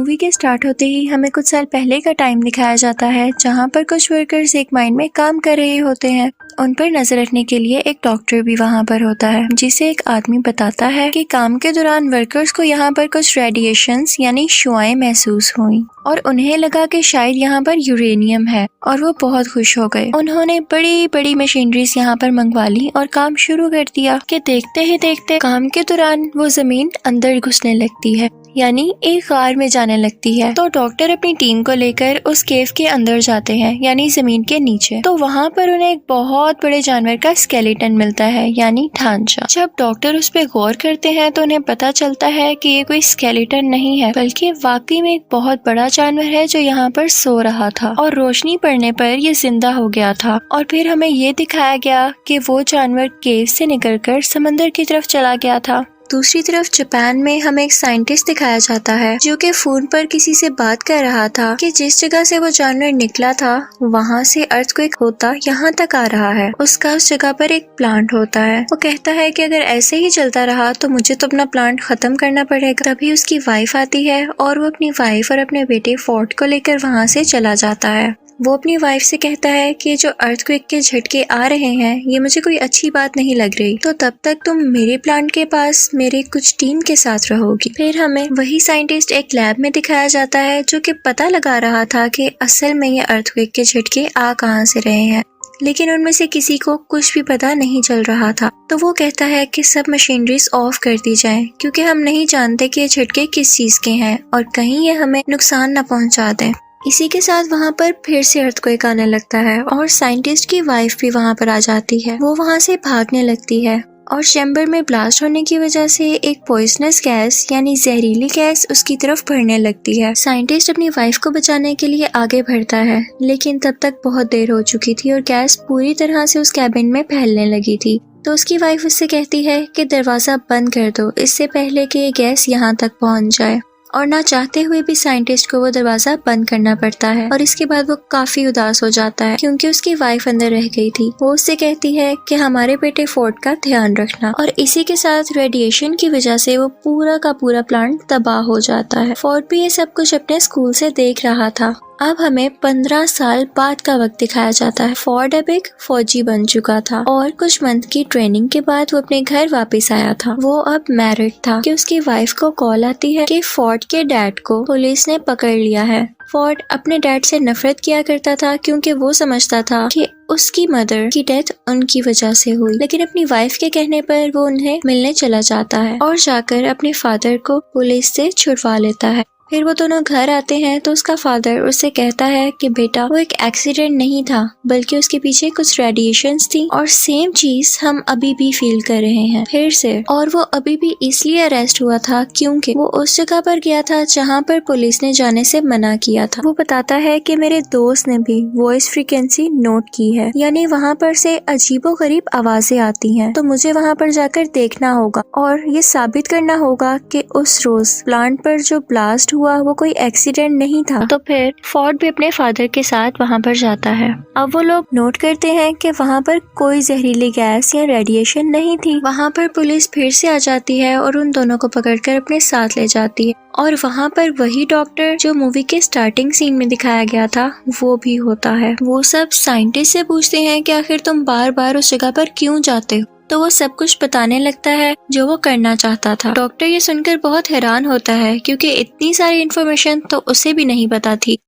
Movie के start होते ही हमें कुछ साल पहले का टाइम दिखाया जाता है, जहाँ पर कुछ वर्कर्स एक माइन में काम कर रहे होते हैं। उन पर नजर रखने के लिए एक डॉक्टर भी वहाँ पर होता है, जिसे एक आदमी बताता है कि काम के दौरान वर्कर्स को यहाँ पर कुछ रेडिएशंस यानी शुआएं महसूस हुई और उन्हें लगा कि शायद यहाँ पर यूरेनियम है और वो बहुत खुश हो गए। उन्होंने बड़ी बड़ी मशीनरीज यहाँ पर मंगवा ली और काम शुरू कर दिया कि देखते ही देखते काम के दौरान वो जमीन अंदर घुसने लगती है, यानी एक गार में जाने लगती है। तो डॉक्टर अपनी टीम को लेकर उस केव के अंदर जाते हैं, यानी जमीन के नीचे। तो वहाँ पर उन्हें एक बहुत बड़े जानवर का स्केलेटन मिलता है, यानी ढांचा। जब डॉक्टर उस पर गौर करते हैं तो उन्हें पता चलता है कि ये कोई स्केलेटन नहीं है, बल्कि वाकई में एक बहुत बड़ा जानवर है जो यहाँ पर सो रहा था और रोशनी पड़ने पर ये जिंदा हो गया था। और फिर हमें ये दिखाया गया कि वो जानवर केव से निकलकर समंदर की तरफ चला गया था। दूसरी तरफ जापान में हमें एक साइंटिस्ट दिखाया जाता है जो कि फोन पर किसी से बात कर रहा था कि जिस जगह से वो जानवर निकला था वहाँ से अर्थक्वेक होता यहाँ तक आ रहा है। उसका उस जगह पर एक प्लांट होता है। वो कहता है कि अगर ऐसे ही चलता रहा तो मुझे तो अपना प्लांट खत्म करना पड़ेगा। तभी उसकी वाइफ आती है और वो अपनी वाइफ और अपने बेटे फोर्ड को लेकर वहाँ से चला जाता है। वो अपनी वाइफ से कहता है कि जो अर्थक्वेक के झटके आ रहे हैं ये मुझे कोई अच्छी बात नहीं लग रही, तो तब तक तुम मेरे प्लांट के पास मेरे कुछ टीम के साथ रहोगी। फिर हमें वही साइंटिस्ट एक लैब में दिखाया जाता है जो कि पता लगा रहा था कि असल में ये अर्थक्वेक के झटके आ कहाँ से रहे हैं, लेकिन उनमें से किसी को कुछ भी पता नहीं चल रहा था। तो वो कहता है कि सब मशीनरीज ऑफ कर दी जाएं, क्योंकि हम नहीं जानते कि ये झटके किस चीज के हैं और कहीं ये हमें नुकसान न पहुंचा दें। इसी के साथ वहाँ पर फिर से अर्थक्वेक आने लगता है और साइंटिस्ट की वाइफ भी वहाँ पर आ जाती है। वो वहाँ से भागने लगती है और चैम्बर में ब्लास्ट होने की वजह से एक पॉइजनस गैस यानी जहरीली गैस उसकी तरफ बढ़ने लगती है। साइंटिस्ट अपनी वाइफ को बचाने के लिए आगे बढ़ता है, लेकिन तब तक बहुत देर हो चुकी थी और गैस पूरी तरह से उस कैबिन में फैलने लगी थी। तो उसकी वाइफ उससे कहती है कि दरवाजा बंद कर दो इससे पहले कि ये गैस यहाँ तक पहुँच जाए। और ना चाहते हुए भी साइंटिस्ट को वो दरवाजा बंद करना पड़ता है और इसके बाद वो काफी उदास हो जाता है क्योंकि उसकी वाइफ अंदर रह गई थी। वो उससे कहती है कि हमारे बेटे फोर्ड का ध्यान रखना, और इसी के साथ रेडिएशन की वजह से वो पूरा का पूरा प्लांट तबाह हो जाता है। फोर्ड भी ये सब कुछ अपने स्कूल से देख रहा था। अब हमें 15 साल बाद का वक्त दिखाया जाता है। फोर्ड अब एक फौजी बन चुका था और कुछ मंथ की ट्रेनिंग के बाद वो अपने घर वापस आया था। वो अब मैरिड था कि उसकी वाइफ को कॉल आती है कि फोर्ड के डैड को पुलिस ने पकड़ लिया है। फोर्ड अपने डैड से नफरत किया करता था क्योंकि वो समझता था कि उसकी मदर की डेथ उनकी वजह से हुई, लेकिन अपनी वाइफ के कहने पर वो उन्हें मिलने चला जाता है और जाकर अपने फादर को पुलिस से छुड़वा लेता है। फिर वो दोनों घर आते हैं तो उसका फादर उससे कहता है कि बेटा वो एक एक्सीडेंट नहीं था, बल्कि उसके पीछे कुछ रेडिएशंस थी और सेम चीज हम अभी भी फील कर रहे हैं फिर से। और वो अभी भी इसलिए अरेस्ट हुआ था क्योंकि वो उस जगह पर गया था जहाँ पर पुलिस ने जाने से मना किया था। वो बताता है कि मेरे दोस्त ने भी वॉइस फ्रीक्वेंसी नोट की है, यानी वहाँ पर से अजीबोगरीब आवाजें आती हैं, तो मुझे वहाँ पर जाकर देखना होगा और ये साबित करना होगा कि उस रोज प्लांट पर जो ब्लास्ट हुआ वो कोई एक्सीडेंट नहीं था। तो फिर फोर्ड भी अपने फादर के साथ वहाँ पर जाता है। अब वो लोग नोट करते हैं कि वहाँ पर कोई जहरीली गैस या रेडिएशन नहीं थी। वहाँ पर पुलिस फिर से आ जाती है और उन दोनों को पकड़कर अपने साथ ले जाती है और वहाँ पर वही डॉक्टर जो मूवी के स्टार्टिंग सीन में दिखाया गया था वो भी होता है। वो सब साइंटिस्ट से पूछते हैं कि आखिर तुम बार बार उस जगह पर क्यों जाते हो, तो वो सब कुछ बताने लगता है जो वो करना चाहता था। डॉक्टर ये सुनकर बहुत हैरान होता है क्योंकि इतनी सारी इन्फॉर्मेशन तो उसे भी नहीं पता थी।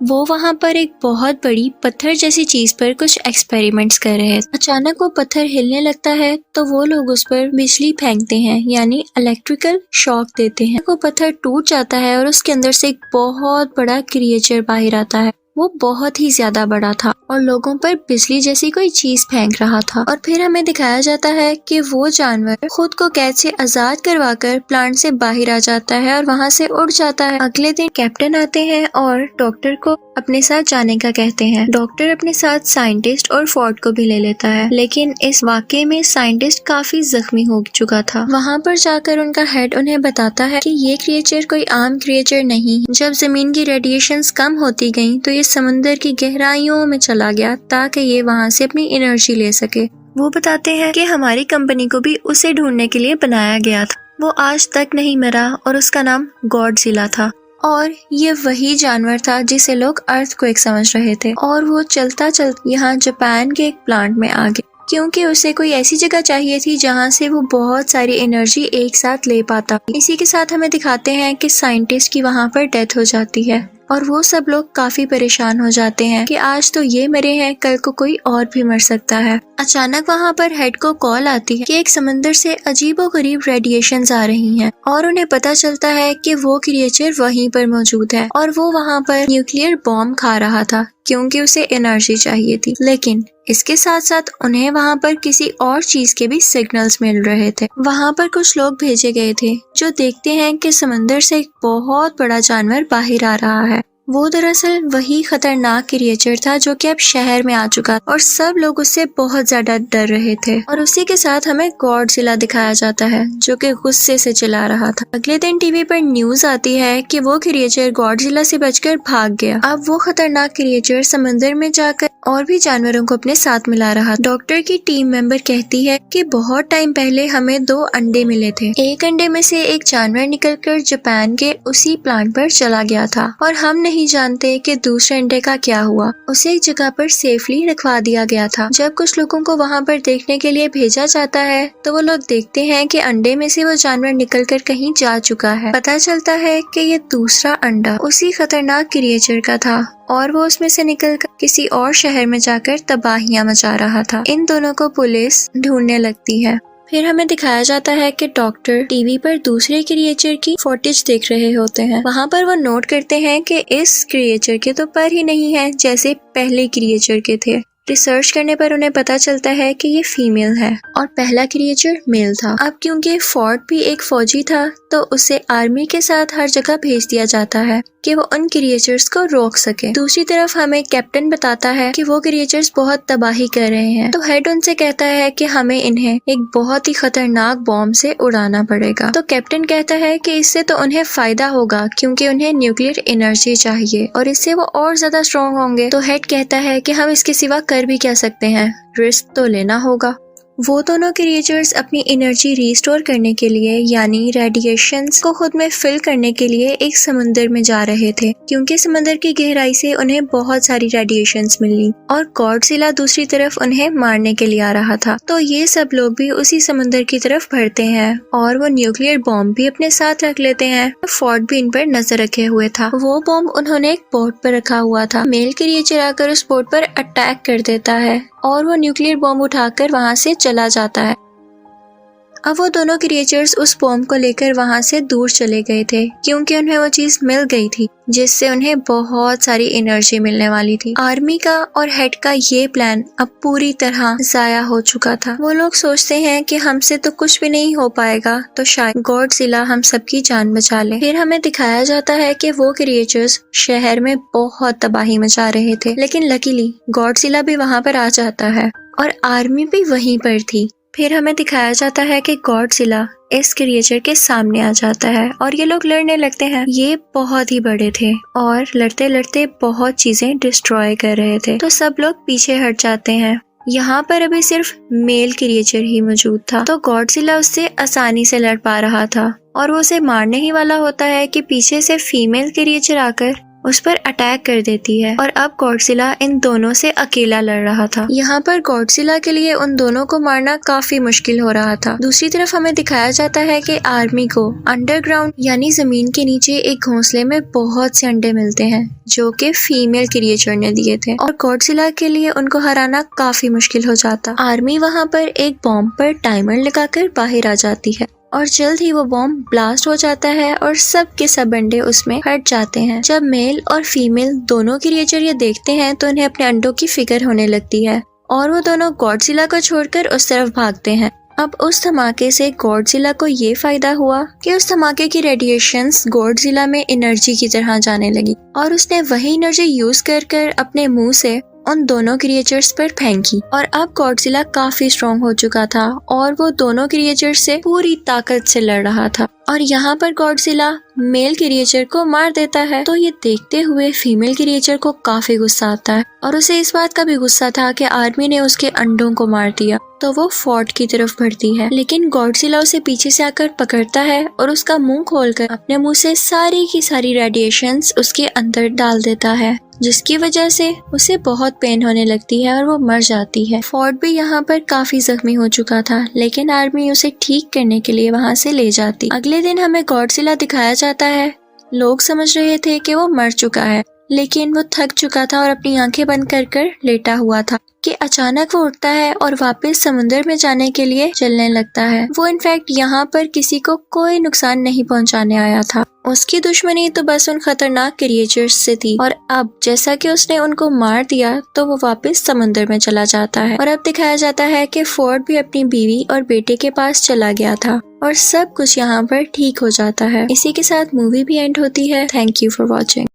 वो वहाँ पर एक बहुत बड़ी पत्थर जैसी चीज पर कुछ एक्सपेरिमेंट्स कर रहे हैं। अचानक वो पत्थर हिलने लगता है तो वो लोग उस पर बिजली फेंकते हैं, यानी इलेक्ट्रिकल शॉक देते हैं। वो पत्थर टूट जाता है और उसके अंदर से एक बहुत बड़ा क्रिएचर बाहर आता है। वो बहुत ही ज्यादा बड़ा था और लोगों पर बिजली जैसी कोई चीज फेंक रहा था। और फिर हमें दिखाया जाता है कि वो जानवर खुद को कैद से आजाद करवाकर प्लांट से बाहर आ जाता है और वहाँ से उड़ जाता है। अगले दिन कैप्टन आते हैं और डॉक्टर को अपने साथ जाने का कहते हैं। डॉक्टर अपने साथ साइंटिस्ट और फोर्ड को भी ले लेता है, लेकिन इस वाकये में साइंटिस्ट काफी जख्मी हो चुका था। वहाँ पर जाकर उनका हेड उन्हें बताता है कि ये क्रिएचर कोई आम क्रिएचर नहीं। जब जमीन की रेडिएशंस कम होती गयी तो ये समुंदर की गहराइयों में चला गया ताकि ये वहाँ से अपनी एनर्जी ले सके। वो बताते हैं कि हमारी कंपनी को भी उसे ढूंढने के लिए बनाया गया था। वो आज तक नहीं मरा और उसका नाम गॉडजिला था। और ये वही जानवर था जिसे लोग अर्थक्वेक समझ रहे थे, और वो चलता चलता यहाँ जापान के एक प्लांट में आ गया, क्योंकि उसे कोई ऐसी जगह चाहिए थी जहाँ से वो बहुत सारी एनर्जी एक साथ ले पाता। इसी के साथ हमें दिखाते हैं कि साइंटिस्ट की वहाँ पर डेथ हो जाती है और वो सब लोग काफी परेशान हो जाते हैं कि आज तो ये मरे हैं, कल को कोई और भी मर सकता है। अचानक वहाँ पर हेड को कॉल आती है कि एक समंदर से अजीबोगरीब रेडिएशंस आ रही हैं और उन्हें पता चलता है कि वो क्रिएचर वहीं पर मौजूद है और वो वहाँ पर न्यूक्लियर बॉम्ब खा रहा था क्योंकि उसे एनर्जी चाहिए थी। लेकिन इसके साथ साथ उन्हें वहाँ पर किसी और चीज के भी सिग्नल्स मिल रहे थे। वहाँ पर कुछ लोग भेजे गए थे जो देखते हैं कि समंदर से एक बहुत बड़ा जानवर बाहर आ रहा है। वो दरअसल वही खतरनाक क्रिएचर था जो कि अब शहर में आ चुका और सब लोग उससे बहुत ज्यादा डर रहे थे। और उसी के साथ हमें गॉडजिला दिखाया जाता है जो कि गुस्से से चिल्ला रहा था। अगले दिन टीवी पर न्यूज आती है कि वो क्रिएचर गॉडजिला से बचकर भाग गया। अब वो खतरनाक क्रिएचर समंदर में जाकर और भी जानवरों को अपने साथ मिला रहा। डॉक्टर की टीम मेंबर कहती है कि बहुत टाइम पहले हमें 2 अंडे मिले थे। एक अंडे में से एक जानवर निकलकर जापान के उसी प्लांट पर चला गया था और हम नहीं जानते कि दूसरे अंडे का क्या हुआ। उसे एक जगह पर सेफली रखवा दिया गया था। जब कुछ लोगों को वहाँ पर देखने के लिए भेजा जाता है तो वो लोग देखते हैं कि अंडे में से वो जानवर निकलकर कहीं जा चुका है। पता चलता है कि ये दूसरा अंडा उसी खतरनाक क्रिएचर का था और वो उसमें से निकलकर किसी और शहर में जाकर तबाहियां मचा रहा था। इन दोनों को पुलिस ढूंढने लगती है। फिर हमें दिखाया जाता है कि डॉक्टर टीवी पर दूसरे क्रिएचर की फुटेज देख रहे होते हैं। वहाँ पर वो नोट करते हैं कि इस क्रिएचर के तो पर ही नहीं है जैसे पहले क्रिएचर के थे। रिसर्च करने पर उन्हें पता चलता है कि ये फीमेल है और पहला क्रिएचर मेल था। अब क्योंकि फोर्ड भी एक फौजी था तो उसे आर्मी के साथ हर जगह भेज दिया जाता है कि वो उन क्रिएचर्स को रोक सके। दूसरी तरफ हमें कैप्टन बताता है कि वो क्रिएचर्स बहुत तबाही कर रहे हैं, तो हेड उनसे कहता है कि हमें इन्हें एक बहुत ही खतरनाक बॉम्ब से उड़ाना पड़ेगा। तो कैप्टन कहता है कि इससे तो उन्हें फायदा होगा क्योंकि उन्हें न्यूक्लियर एनर्जी चाहिए और इससे वो और ज्यादा स्ट्रॉन्ग होंगे। तो हेड कहता है कि हम इसके सिवा कर भी क्या सकते हैं, रिस्क तो लेना होगा। वो दोनों क्रिएचर्स अपनी एनर्जी रिस्टोर करने के लिए यानी रेडिएशंस को खुद में फिल करने के लिए एक समुंदर में जा रहे थे क्योंकि समुंदर की गहराई से उन्हें बहुत सारी रेडिएशंस मिली और गॉडजिला दूसरी तरफ उन्हें मारने के लिए आ रहा था। तो ये सब लोग भी उसी समुंदर की तरफ बढ़ते हैं और वो न्यूक्लियर बॉम्ब भी अपने साथ रख लेते हैं। फोर्ड भी इन पर नजर रखे हुए था। वो बॉम्ब उन्होंने एक बोट पर रखा हुआ था। मेल क्रिएचर आकर उस बोट पर अटैक कर देता है और वो न्यूक्लियर बॉम्ब उठाकर वहां से चला जाता है। अब वो दोनों क्रिएचर्स उस बॉम्ब को लेकर वहां से दूर चले गए थे क्योंकि उन्हें वो चीज मिल गई थी जिससे उन्हें बहुत सारी एनर्जी मिलने वाली थी। आर्मी का और हेड का ये प्लान अब पूरी तरह जाया हो चुका था। वो लोग सोचते हैं कि हमसे तो कुछ भी नहीं हो पाएगा तो शायद गॉडजिला हम सबकी जान बचा ले। फिर हमें दिखाया जाता है कि वो क्रिएचर्स शहर में बहुत तबाही मचा रहे थे, लेकिन लकीली गॉडजिला भी वहां पर आ जाता है और आर्मी भी वहीं पर थी। फिर हमें दिखाया जाता है कि गॉडजिला इस क्रिएचर के सामने आ जाता है और ये लोग लड़ने लगते हैं। ये बहुत ही बड़े थे और लड़ते लड़ते बहुत चीजें डिस्ट्रॉय कर रहे थे, तो सब लोग पीछे हट जाते हैं। यहाँ पर अभी सिर्फ मेल क्रिएचर ही मौजूद था, तो गॉडजिला उससे आसानी से लड़ पा रहा था और वो उसे मारने ही वाला होता है कि पीछे से फीमेल क्रिएचर आकर उस पर अटैक कर देती है और अब गॉडजिला इन दोनों से अकेला लड़ रहा था। यहाँ पर गॉडजिला के लिए उन दोनों को मारना काफी मुश्किल हो रहा था। दूसरी तरफ हमें दिखाया जाता है कि आर्मी को अंडरग्राउंड यानी जमीन के नीचे एक घोंसले में बहुत से अंडे मिलते हैं जो कि फीमेल क्रिएचर ने दिए थे और गॉडजिला के लिए उनको हराना काफी मुश्किल हो जाता। आर्मी वहाँ पर एक बॉम्ब पर टाइमर लगाकर बाहर आ जाती है और जल्द ही वो बॉम्ब ब्लास्ट हो जाता है और सब के सब अंडे उसमें हट जाते हैं। जब मेल और फीमेल दोनों क्रिएचर ये देखते हैं तो उन्हें अपने अंडों की फिक्र होने लगती है और वो दोनों गॉडजिला को छोड़कर उस तरफ भागते हैं। अब उस धमाके से गॉडजिला को ये फायदा हुआ कि उस धमाके की रेडिएशंस गॉडजिला में एनर्जी की तरह जाने लगी और उसने वही एनर्जी यूज कर अपने मुंह से उन दोनों क्रिएचर्स पर फेंकी और अब गॉडजिला काफी स्ट्रॉन्ग हो चुका था और वो दोनों क्रिएचर्स से पूरी ताकत से लड़ रहा था। और यहाँ पर गॉडजिला मेल क्रिएचर को मार देता है। तो ये देखते हुए फीमेल क्रिएचर को काफी गुस्सा आता है और उसे इस बात का भी गुस्सा था कि आर्मी ने उसके अंडों को मार दिया। तो वो फोर्ट की तरफ बढ़ती है, लेकिन गॉडजिला उसे पीछे से आकर पकड़ता है और उसका मुंह खोलकर अपने मुंह से सारी की सारी रेडिएशंस उसके अंदर डाल देता है, जिसकी वजह से उसे बहुत पेन होने लगती है और वो मर जाती है। फोर्ट भी यहाँ पर काफी जख्मी हो चुका था, लेकिन आर्मी उसे ठीक करने के लिए वहाँ से ले जाती। अगले दिन हमें गॉडजिला दिखाया जाता है। लोग समझ रहे थे कि वो मर चुका है, लेकिन वो थक चुका था और अपनी आंखें बंद कर लेटा हुआ था कि अचानक वो उठता है और वापस समुद्र में जाने के लिए चलने लगता है। वो इनफैक्ट यहाँ पर किसी को कोई नुकसान नहीं पहुँचाने आया था। उसकी दुश्मनी तो बस उन खतरनाक क्रिएचर्स से थी और अब जैसा कि उसने उनको मार दिया तो वो वापस समुद्र में चला जाता है। और अब दिखाया जाता है कि फोर्ड भी अपनी बीवी और बेटे के पास चला गया था और सब कुछ यहाँ पर ठीक हो जाता है। इसी के साथ मूवी भी एंड होती है। Thank you for watching.